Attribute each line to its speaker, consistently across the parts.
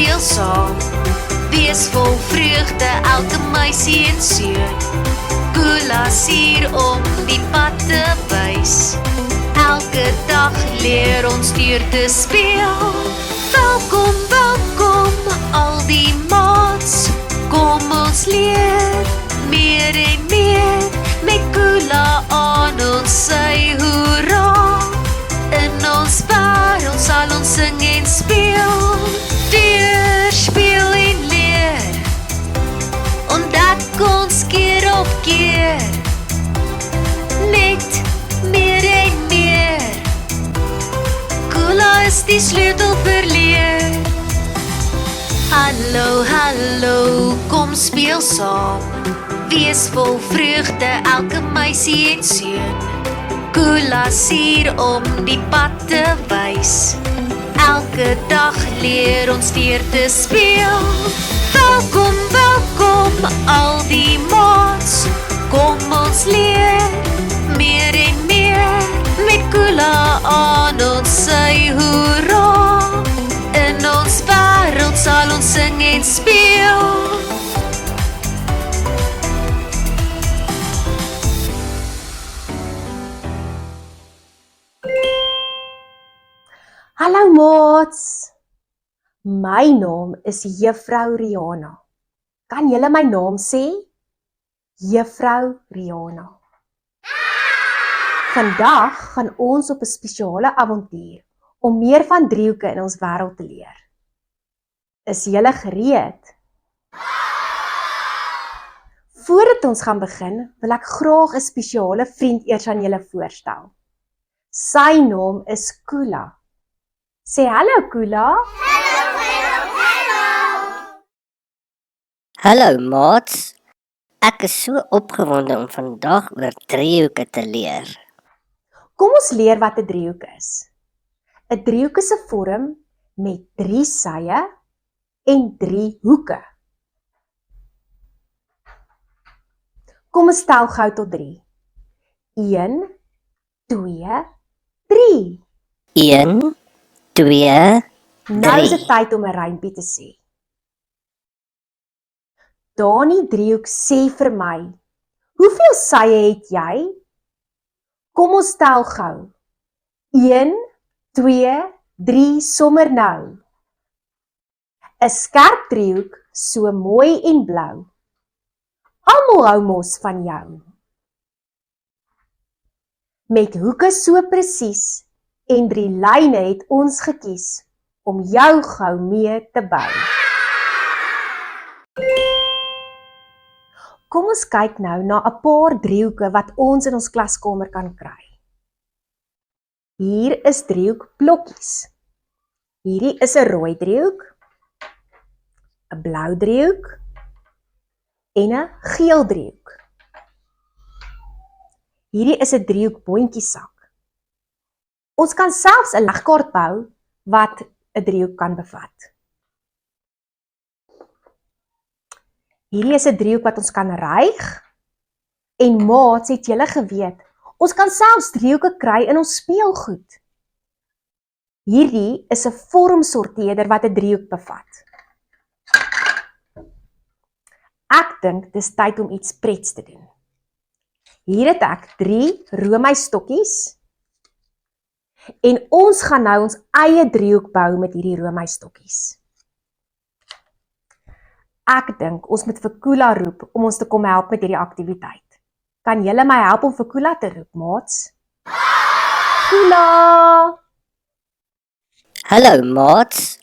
Speaker 1: speel saam. Wees vol vreugde, elke meisie en seun. Kula sier om die pad te wys. Elke dag leer ons deur te speel. Welkom, welkom al die maats. Kom ons leer meer en meer. Met Kula aan ons sy hoera. In ons wêreld sal ons sing en speel. Deur speel en leer. Ontdek ons keer op keer. Net meer en meer. Kula is die sleutel vir leer. Hallo, hallo, kom speel saam. Wees vol vreugde, elke meisie en seun. Kula sier om die pad te wys. Elke dag leer ons deur te speel. Welkom, welkom al die maats. Kom ons leer meer en meer. Met Kula aan ons sy hoera. In ons wêreld sal ons sing en speel.
Speaker 2: Hallo maats, my naam is Juffrou Rihanna. Kan julle my naam sê? Juffrou Rihanna. Vandag gaan ons op 'n spesiale avontuur om meer van driehoeke in ons wêreld te leer. Is julle gereed? Voordat ons gaan begin, wil ek graag 'n spesiale vriend eers aan julle voorstel. Sy naam is Kula. Sê hallo Kula.
Speaker 3: Hallo maats, ek is so opgewonde om vandag oor driehoeke te leer.
Speaker 2: Kom ons leer wat 'n driehoek is. 'n Driehoek is 'n vorm met 3 sye en 3 hoeke. Kom ons tel gou tot 3. 1, 2, 3.
Speaker 3: 1, 2, 3.
Speaker 2: Nou is dit tyd om 'n rympie te sê. Dani driehoek sê vir my, hoeveel sye het jy? Kom ons tel gou. 1, 2, 3 sommer nou. 'n Skerp driehoek so mooi en blou. Almal hou mos van jou. Met hoeke so presies en 3 lyne het ons gekies om jou gou mee te bou. Kom ons kyk nou na 'n paar driehoeke wat ons in ons klaskamer kan kry. Hier is driehoekblokkies. Hierdie is 'n rooi driehoek, 'n blou driehoek en 'n geel driehoek. Hierdie is 'n driehoekboontjiesak. Ons kan selfs 'n legkaart bou wat 'n driehoek kan bevat. Hierdie is 'n driehoek wat ons kan ryg. En maats, het julle geweet, ons kan selfs driehoeke kry in ons speelgoed. Hierdie is 'n vormsorteerder wat 'n driehoek bevat. Ek dink dis tyd om iets prets te doen. Hier het ek 3 roomystokkies. En ons gaan nou ons eie driehoek bou met hierdie roomystokkies. Ek dink ons moet vir Kula roep om ons te kom help met hierdie aktiwiteit. Kan julle my help om vir Kula te roep, maats? Kula!
Speaker 3: Hallo maats,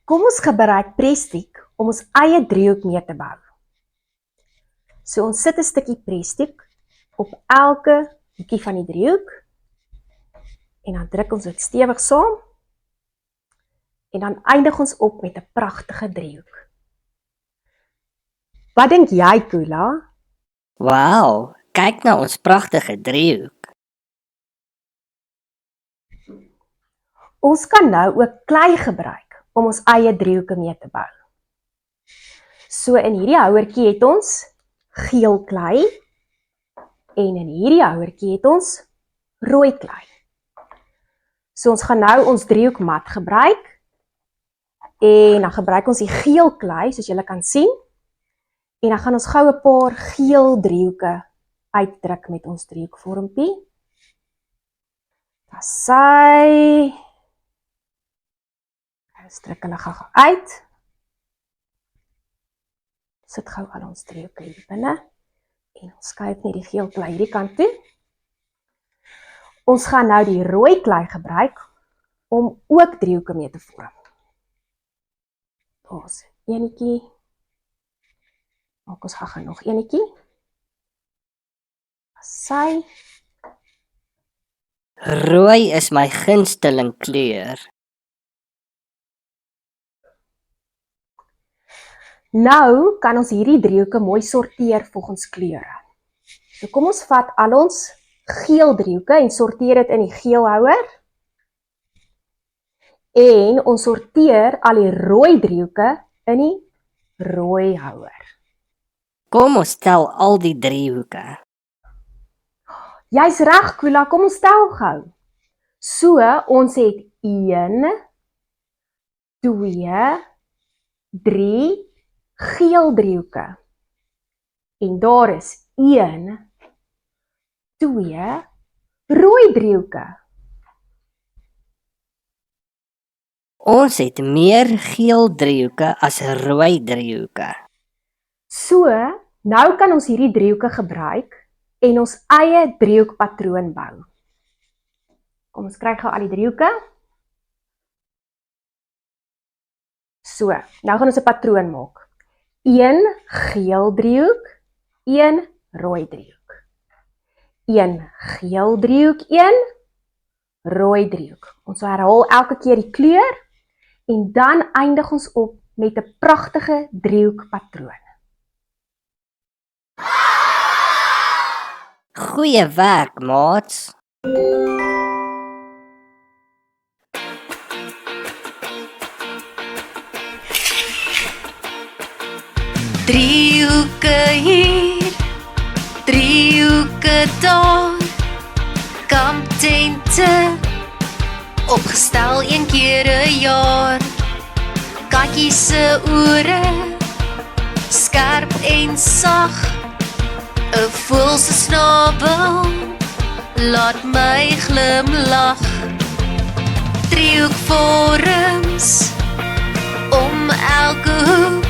Speaker 2: Kom ons gebruik presstiek om ons eie driehoek mee te bou. So ons sit 'n stukkie presstiek op elke hoekie van die driehoek en dan druk ons dit stewig saam en dan eindig ons op met 'n pragtige driehoek. Wat dink jy, Kula?
Speaker 3: wow, kyk na ons pragtige driehoek.
Speaker 2: Ons kan nou ook klei gebruik om ons eie driehoeke mee te bou. So in hierdie houertjie het ons geel klei en in hierdie houertjie het ons rooi klei. So ons gaan nou ons driehoekmat gebruik En dan gebruik ons die geel klei, soos julle kan sien. En dan gaan ons gou 'n paar geel driehoeke uitdruk met ons driehoekvormpie. Passy. Ons druk hulle gou uit. Sit gou al ons driehoeke hier binne. En ons skuif net die geel klei hierdie kant toe. Ons gaan nou die rooi klei gebruik om ook driehoeke mee te vorm. Daar's enetjie. Maak ons gaan nog enetjie. Passy.
Speaker 3: Rooi is my gunsteling kleur.
Speaker 2: Nou kan ons hierdie driehoeke mooi sorteer volgens kleure. So kom ons vat al ons geel driehoeke en sorteer dit in die geelhouer. En ons sorteer al die rooi driehoeke in die rooi houer.
Speaker 3: Kom ons tel al die driehoeke.
Speaker 2: Jy's reg, Kula, kom ons tel gou. So, ons het 1, 2, 3 geel driehoeke. En daar is 1, 2 rooi driehoeke.
Speaker 3: Ons het meer geel driehoeke as rooi driehoeke.
Speaker 2: So, nou kan ons hierdie driehoeke gebruik en ons eie driehoekpatroon bou. Kom ons kry gou al die driehoeke. So, nou gaan ons 'n patroon maak. 1 geel driehoek, 1 rooi driehoek. 1 geel driehoek, 1 rooi driehoek. Ons herhaal elke keer die kleur en dan eindig ons op met 'n pragtige driehoekpatroon.
Speaker 3: Goeie werk, maats.
Speaker 1: Driehoeke hier, driehoeke daar, kamptente, opgestel een keer 'n jaar. Katjies se ore, skerp en sag, 'n voël se snabel, laat my glimlag. Driehoekvorms om elke hoek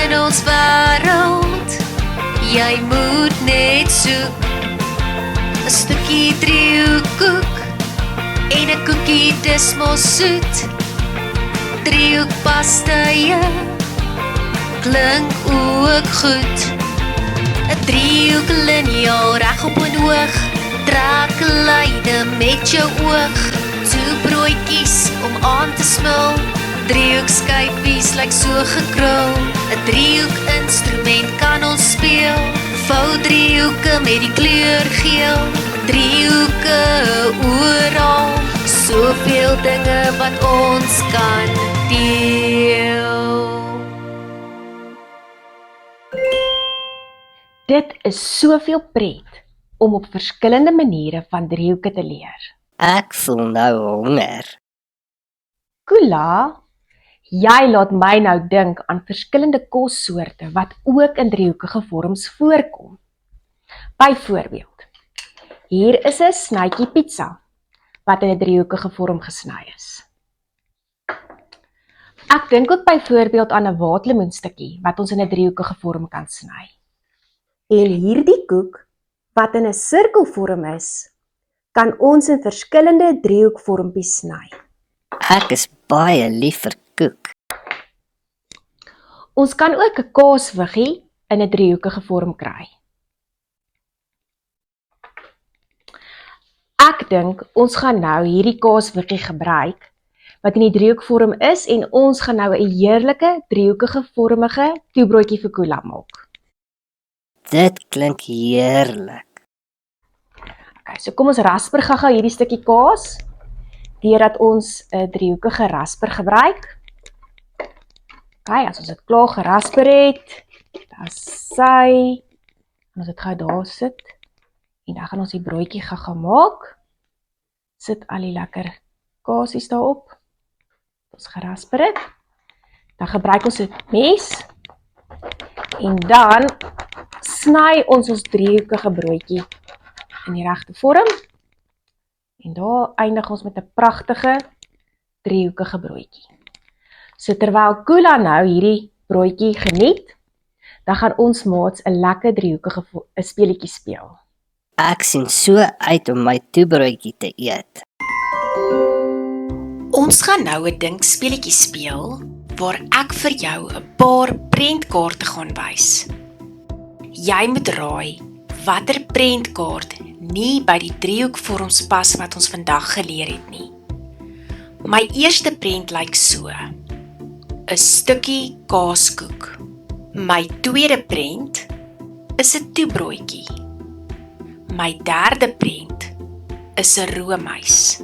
Speaker 1: in ons wêreld, jy moet net soek 'n stukkie driehoekkoek en 'n koekie dis mos soet. Driehoekpastye klink ook goed. 'n Driehoekliniaal reg op 'n oog, trek lyne met jou oog, toe broodjies om aan te smil. Driehoekskyfies lyk so gekrul, 'n driehoekinstrument kan ons speel. Vou driehoeke met die kleur geel, driehoeke oral, soveel dinge wat ons kan deel.
Speaker 2: Dit is soveel pret om op verskillende maniere van driehoeke te leer.
Speaker 3: Ek voel nou honger.
Speaker 2: Kula, jy laat my nou dink aan verskillende kossoorte wat ook in driehoekige vorms voorkom. Byvoorbeeld, hier is 'n snytjie pizza wat in 'n driehoekige vorm gesny is. Ek dink ook byvoorbeeld aan 'n waterlemoenstukkie wat ons in 'n driehoekige vorm kan sny. En hierdie koek wat in 'n sirkelvorm is, kan ons in verskillende driehoekvormpies sny.
Speaker 3: Ek is baie lief vir koek.
Speaker 2: Ons kan ook 'n kaaswiggie in 'n driehoekige vorm kry. Ek dink ons gaan nou hierdie kaaswiggie gebruik wat in die driehoekvorm is en ons gaan nou 'n heerlike driehoekige vormige toebroodjie vir Kula maak.
Speaker 3: Dit klink heerlik.
Speaker 2: Okay, so kom ons rasper gou hierdie stukkie kaas deurdat ons 'n driehoekige rasper gebruik. Okay, as ons dit klaar gerasper het, dan sy, ons dit gou daar sit, en dan gaan ons die broodjie gou maak. Sit al die lekker kaasies daarop. Ons gerasper dit. Dan gebruik ons 'n mes. En dan sny ons driehoekige broodjie in die regte vorm. En daar eindig ons met 'n pragtige driehoekige broodjie. So terwyl Kula nou hierdie broodjie geniet, dan gaan ons maats 'n lekker driehoekige speletjie speel.
Speaker 3: Ek sien so uit om my toebroodjie te eet.
Speaker 1: Ons gaan nou 'n dinkspeletjie speel waar ek vir jou 'n paar prentkaarte gaan wys. Jy moet raai watter prentkaart nie by die driehoekvorms pas wat ons vandag geleer het nie. My eerste prent lyk so: 'n stukkie kaaskoek. My tweede prent is 'n toebroodjie. My derde prent is 'n roomys.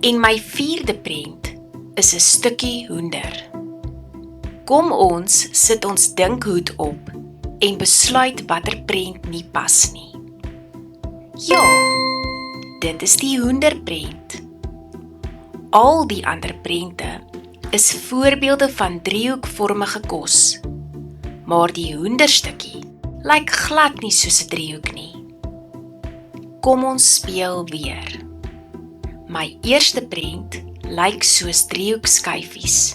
Speaker 1: En my vierde prent is 'n stukkie hoender. Kom ons sit ons dinkhoed op en besluit watter prent nie pas nie. Ja, dit is die hoenderprent. Al die ander prente is voorbeelde van driehoekvormige kos, maar die hoenderstukkie lyk glad nie soos 'n driehoek nie. Kom ons speel weer. My eerste prent lyk soos driehoekskyfies.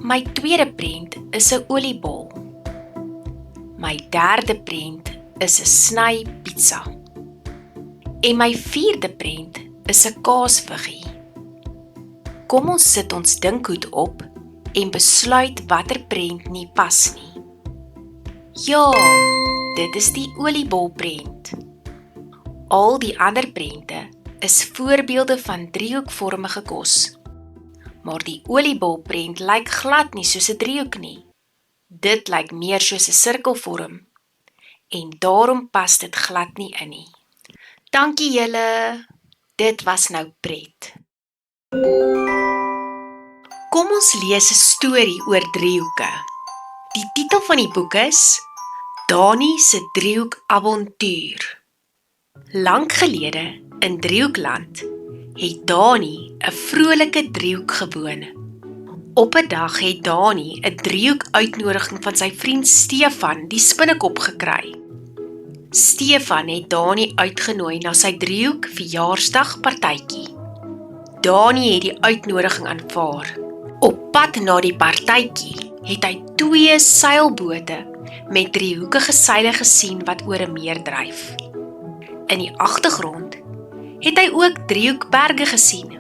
Speaker 1: My tweede prent is 'n oliebol. My derde prent is 'n sny pizza. En my vierde prent is 'n kaasviggie. Kom ons sit ons dinkhoed op en besluit watter prent nie pas nie. Ja, dit is die oliebolprent. Al die ander prente is voorbeelde van driehoekvormige kos, maar die oliebolprent lyk glad nie soos 'n driehoek nie. Dit lyk meer soos 'n sirkelvorm en daarom pas dit glad nie in nie. Dankie julle, dit was nou pret. Kom ons lees 'n storie oor driehoeke. Die titel van die boek is Dani se driehoekavontuur. Lank gelede in Driehoekland het Dani 'n vrolike driehoek gewoon. Op 'n dag het Dani 'n driehoekuitnodiging van sy vriend Stefan, die spinnekop, gekry. Stefan het Dani uitgenooi na sy driehoek verjaarsdagpartytjie. Dani het die uitnodiging aanvaar. Op pad na die partytjie het hy 2 seilbote met driehoekige seile gesien wat oor 'n meer dryf. In die agtergrond het hy ook driehoekberge gesien.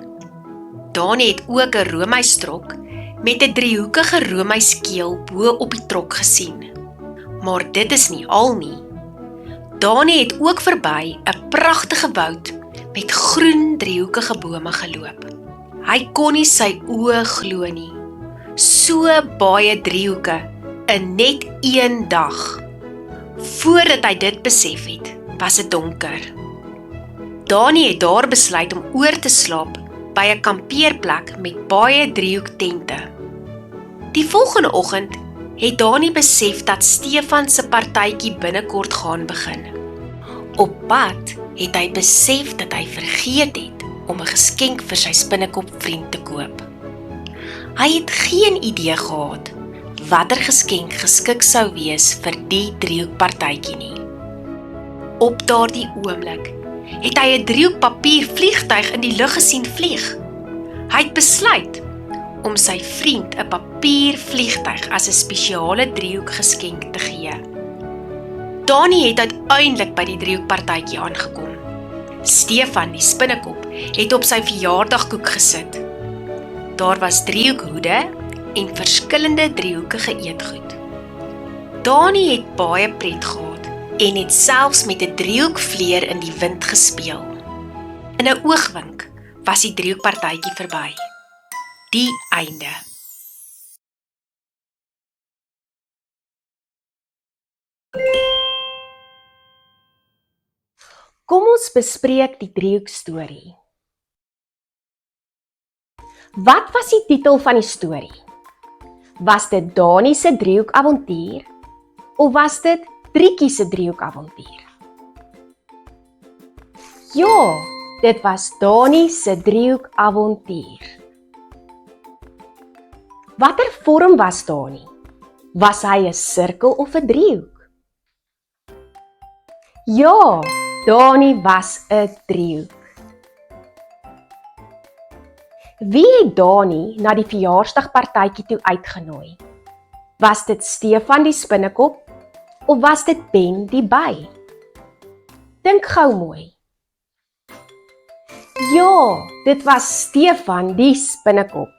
Speaker 1: Dani het ook 'n roomystrok met 'n driehoekige roomyskeel bo op die trok gesien. Maar dit is nie al nie. Dani het ook verby 'n pragtige woud met groen driehoekige bome geloop. Hy kon nie sy oë glo nie. So baie driehoeke in net een dag. Voordat hy dit besef het, was dit donker. Dani het daar besluit om oor te slaap by 'n kampeerplek met baie driehoektente. Die volgende oggend het Dani besef dat Stefan se partytjie binnekort gaan begin. Op pad het hy besef dat hy vergeet het om 'n geskenk vir sy spinnekopvriend te koop. Hy het geen idee gehad watter geskenk geskik sou wees vir die driehoekpartytjie nie. Op daardie oomblik het hy 'n driehoekpapiervliegtuig in die lug gesien vlieg. Hy het besluit om sy vriend 'n papiervliegtuig as 'n spesiale driehoekgeskenk te gee. Dani het uiteindelik by die driehoekpartytjie aangekom. Stefan, die spinnekop, het op sy verjaardagkoek gesit. Daar was driehoekhoede en verskillende driehoekige eetgoed. Dani het baie pret gehad en het selfs met 'n driehoekvleer in die wind gespeel. In 'n oogwink was die driehoekpartytjie verby. Die einde.
Speaker 2: Kom ons bespreek die driehoekstorie. Wat was die titel van die storie? Was dit Dani se driehoekavontuur of was dit Driekie se driehoekavontuur? Ja, dit was Dani se driehoekavontuur. Watter vorm was Dani? Was hy 'n sirkel of 'n driehoek? Ja, Dani was 'n driehoek. Wie het Dani na die verjaarsdagpartytjie toe uitgenooi? Was dit Stefan die spinnekop of was dit Ben die by? Dink gou mooi. Ja, dit was Stefan die spinnekop.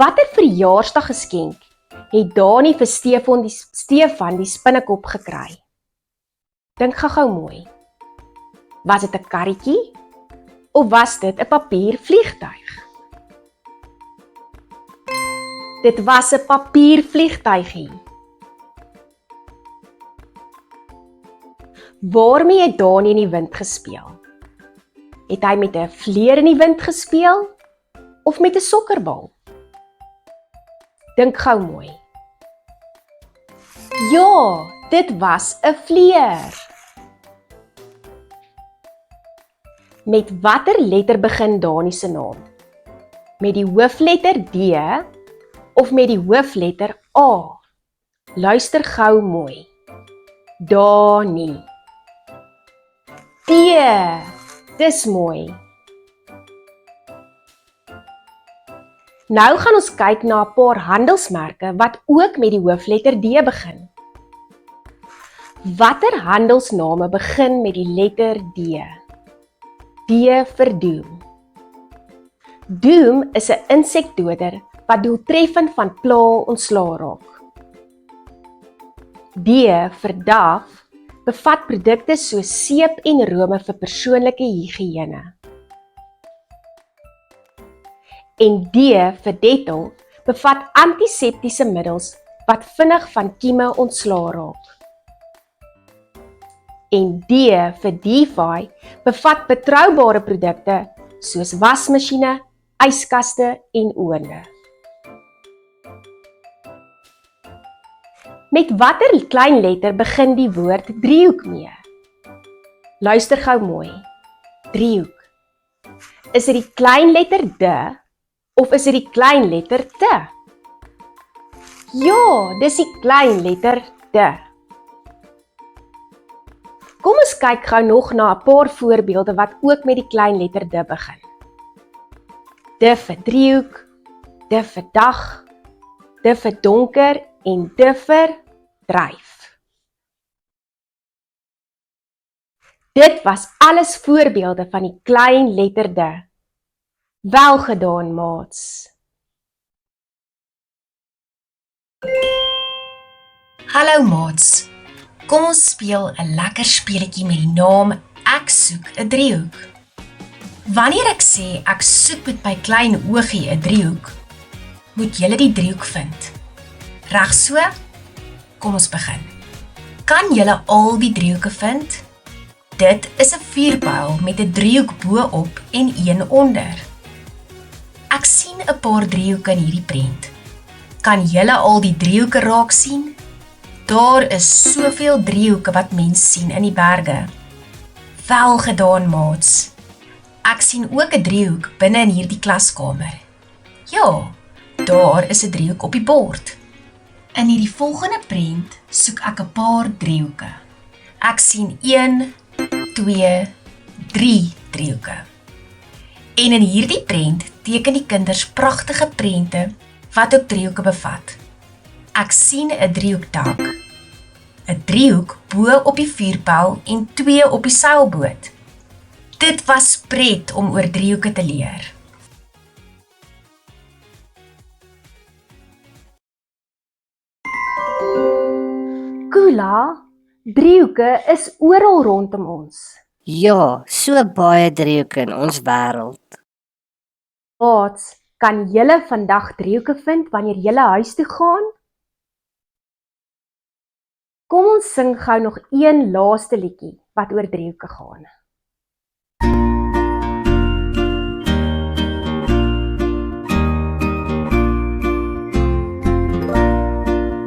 Speaker 2: Watter verjaarsdaggeskenk het Dani vir Stefan die spinnekop gekry? Dink gou mooi. Was dit 'n karretjie of was dit 'n papiervliegtuig? Dit was 'n papiervliegtuigie. Waarmee het Dani in die wind gespeel? Het hy met 'n vleer in die wind gespeel of met 'n sokkerbal? Dink gou mooi. Ja, dit was 'n vleer. Met watter letter begin Dani se naam? Met die hoofletter D of met die hoofletter A? Luister gou mooi. Dani. D. Dis mooi. Nou gaan ons kyk na 'n paar handelsmerke wat ook met die hoofletter D begin. Watter handelsname begin met die letter D? D vir Doom. Doom is 'n insekdoder wat doeltreffend van pla ontslae raak. D vir Dove bevat produkte soos seep en rome vir persoonlike higiëne. En D vir Dettol bevat antiseptiese middels wat vinnig van kieme ontslae raak. En D vir Defy bevat betroubare produkte soos wasmasjiene, yskaste en oonde. Met watter klein letter begin die woord driehoek mee? Luister gou mooi. Driehoek. Is dit die klein letter D of is dit die klein letter T? Ja, dis die klein letter D. Kom ons kyk gou nog na 'n paar voorbeelde wat ook met die klein letter D begin. D vir driehoek, D vir dag, D vir donker en D vir dryf. Dit was alles voorbeelde van die klein letter D. Welgedaan, maats.
Speaker 4: Hallo maats, kom ons speel 'n lekker speletjie met die naam Ek soek 'n driehoek. Wanneer ek sê ek soek met my klein oogie 'n driehoek, moet julle die driehoek vind. Reg so? Kom ons begin. Kan julle al die driehoeke vind? Dit is 'n vuurpyl met 'n driehoek bo-op en een onder. Ek sien 'n paar driehoeke in hierdie prent. Kan julle al die driehoeke raak sien? Daar is soveel driehoeke wat mens sien in die berge. Welgedaan, maats. Ek sien ook 'n driehoek binne in hierdie klaskamer. Ja, daar is 'n driehoek op die bord. In hierdie volgende prent soek ek 'n paar driehoeke. Ek sien 1, 2, 3 driehoeke. En in hierdie prent teken die kinders pragtige prente wat ook driehoeke bevat. Ek sien 'n driehoekdak, 'n driehoek bo op die vuurpyl en 2 op die seilboot. Dit was pret om oor driehoeke te leer.
Speaker 2: Kula, driehoeke is oral rondom ons.
Speaker 3: Ja, so baie driehoeke in ons wêreld.
Speaker 2: Maats, kan julle vandag driehoeke vind wanneer julle huis toe gaan? Kom ons sing gou nog een laaste liedjie wat oor driehoeke gaan.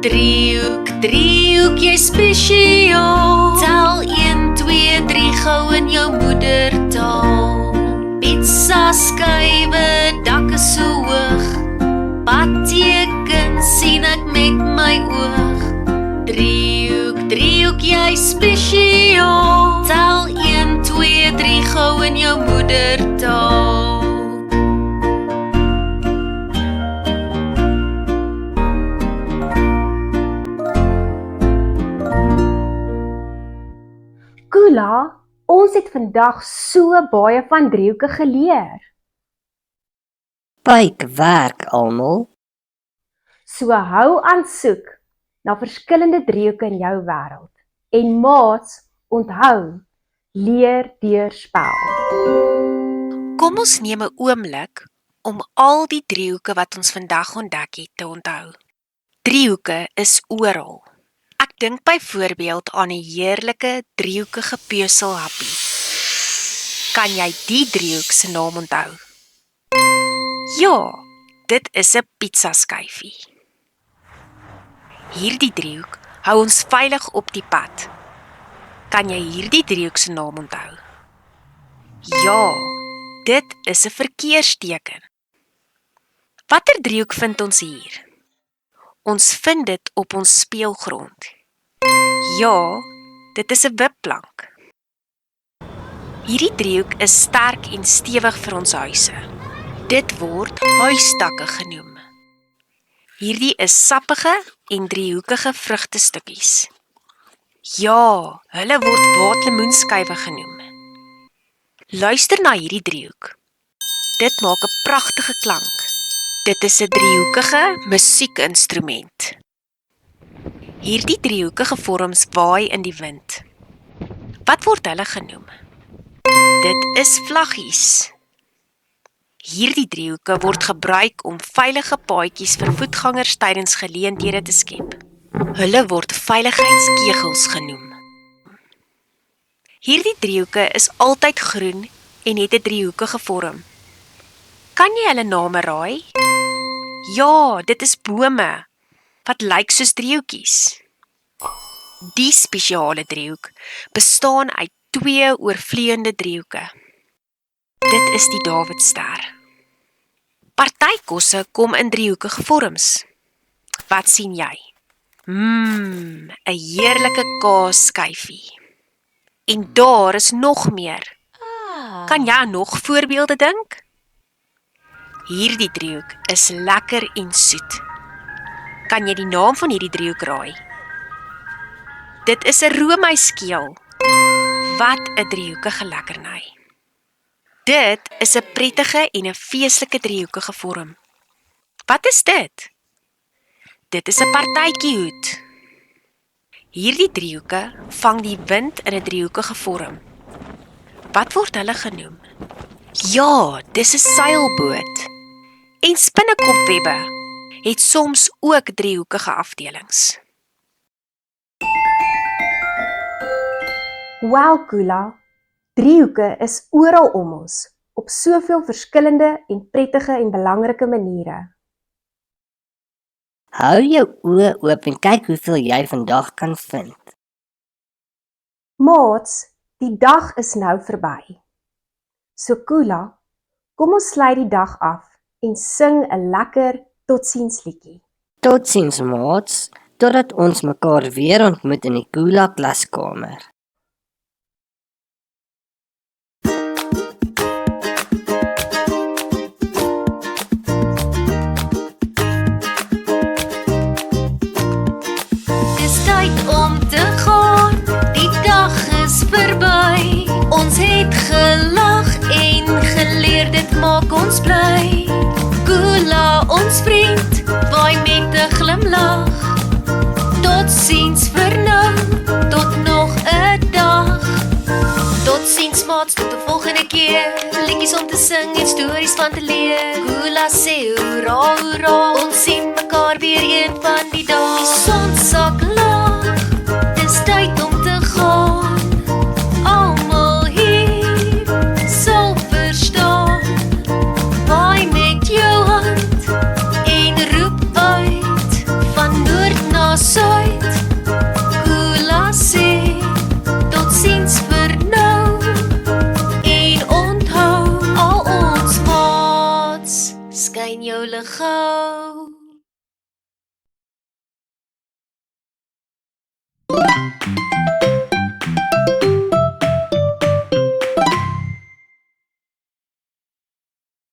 Speaker 1: Driehoek, driehoek, jy spesiaal. Tel 1, 2, 3 gou in jou moedertaal. Pizza skywe, dakke Wat teken sien ek met my oog? Driehoek, driehoek, jy spesiaal. Tel 1, 2, 3 gou in jou moedertaal.
Speaker 2: Kula, ons het vandag so baie van driehoeke geleer.
Speaker 3: Pyk werk almal.
Speaker 2: So hou aan soek na verskillende driehoeke in jou wêreld. En maats, onthou, leer deur spel.
Speaker 4: Kom ons neem 'n oomblik om al die driehoeke wat ons vandag ontdek het te onthou. Driehoeke is oral. Ek dink byvoorbeeld aan 'n heerlike driehoekige peuselhappie. Kan jy die driehoek se naam onthou? Ja, dit is 'n pizzaskyfie. Hierdie driehoek hou ons veilig op die pad. Kan jy hierdie driehoek se naam onthou? Ja, dit is 'n verkeersteken. Watter driehoek vind ons hier? Ons vind dit op ons speelgrond. Ja, dit is 'n wipplank. Hierdie driehoek is sterk en stewig vir ons huise. Dit word huistakke genoem. Hierdie is sappige en driehoekige vrugtestukkies. Ja, hulle word waterlemoenskywe genoem. Luister na hierdie driehoek. Dit maak 'n pragtige klank. Dit is 'n driehoekige musiekinstrument. Hierdie driehoekige vorms waai in die wind. Wat word hulle genoem? Dit is vlaggies. Hierdie driehoeke word gebruik om veilige paadjies vir voetgangers tydens geleenthede te skep. Hulle word veiligheidskegels genoem. Hierdie driehoeke is altyd groen en het 'n driehoekige vorm. Kan jy hulle name raai? Ja, dit is bome wat lyk soos driehoekies. Die spesiale driehoek bestaan uit 2 oorvleiende driehoeke. Dit is die Dawidster. Party kosse kom in driehoekige vorms. Wat sien jy? 'n heerlike kaasskyfie. En daar is nog meer. Kan jy aan nog voorbeelde dink? Hierdie driehoek is lekker en soet. Kan jy die naam van hierdie driehoek raai? Dit is 'n roomyskeel. Wat 'n driehoekige lekkerny. Dit is 'n prettige en 'n feestelike driehoekige vorm. Wat is dit? Dit is 'n partytjiehoed. Hierdie driehoeke vang die wind in 'n driehoekige vorm. Wat word hulle genoem? Ja, dis 'n seilboot. En spinnekopwebbe het soms ook driehoekige afdelings.
Speaker 2: Wel, Kula, driehoeke is oral om ons, op soveel verskillende en prettige en belangrike maniere.
Speaker 3: Hou jou oë oop en kyk hoeveel jy vandag kan vind.
Speaker 2: Maats, die dag is nou verby. So Kula, kom ons sluit die dag af en sing 'n lekker totsiensliedjie.
Speaker 3: Totsiens maats, totdat ons mekaar weer ontmoet in die Kula klaskamer.
Speaker 1: Dis tyd om te gaan, die dag is verby. Ons het gelag en geleer, dit maak ons bly. Kula, ons vriend, waai met 'n glimlach. Totsiens vir nou, tot nog 'n dag. Totsiens maats, tot 'n volgende keer. Liedjies om te sing en stories van te leer. Kula sê hoera, hoera, ons sien mekaar weer een van